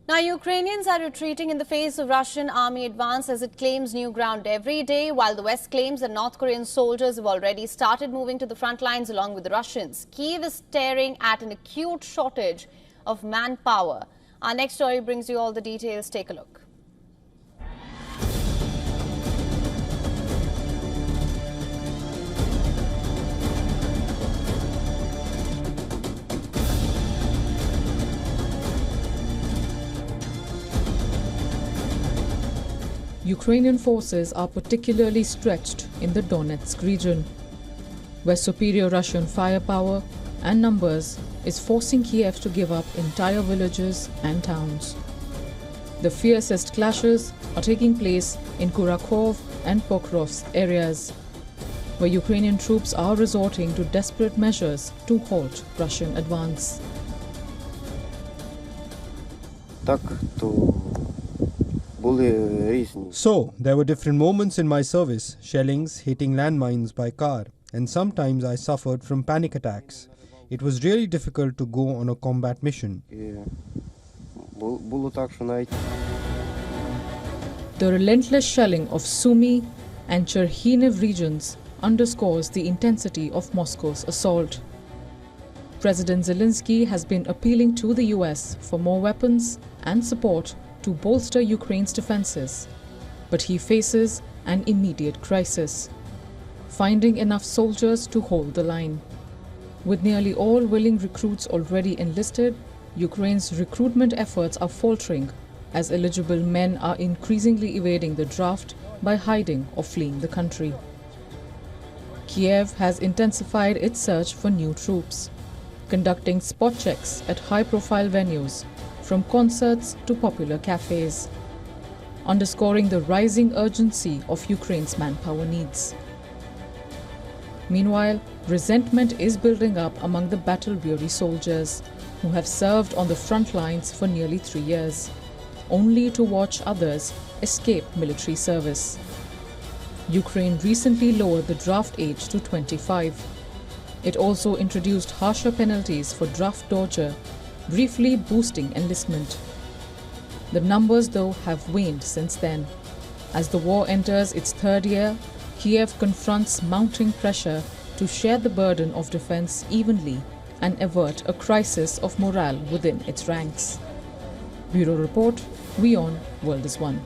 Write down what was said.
Now, Ukrainians are retreating in the face of Russian army advance as it claims new ground every day, while the West claims that North Korean soldiers have already started moving to the front lines along with the Russians. Kyiv is staring at an acute shortage of manpower. Our next story brings you all the details. Take a look. Ukrainian forces are particularly stretched in the Donetsk region, where superior Russian firepower and numbers is forcing Kiev to give up entire villages and towns. The fiercest clashes are taking place in Kurakov and Pokrovsk areas, where Ukrainian troops are resorting to desperate measures to halt Russian advance. So, there were different moments in my service, shellings hitting landmines by car, and sometimes I suffered from panic attacks. It was really difficult to go on a combat mission. The relentless shelling of Sumy and Chernihiv regions underscores the intensity of Moscow's assault. President Zelensky has been appealing to the US for more weapons and support to bolster Ukraine's defenses, but he faces an immediate crisis: finding enough soldiers to hold the line. With nearly all willing recruits already enlisted, Ukraine's recruitment efforts are faltering as eligible men are increasingly evading the draft by hiding or fleeing the country. Kiev has intensified its search for new troops, conducting spot checks at high-profile venues, from concerts to popular cafes, underscoring the rising urgency of Ukraine's manpower needs. Meanwhile, resentment is building up among the battle-weary soldiers who have served on the front lines for nearly 3 years, only to watch others escape military service. Ukraine recently lowered the draft age to 25. It also introduced harsher penalties for draft torture, briefly boosting enlistment. The numbers, though, have waned since then. As the war enters its third year, Kiev confronts mounting pressure to share the burden of defense evenly and avert a crisis of morale within its ranks. Bureau Report, WION World is One.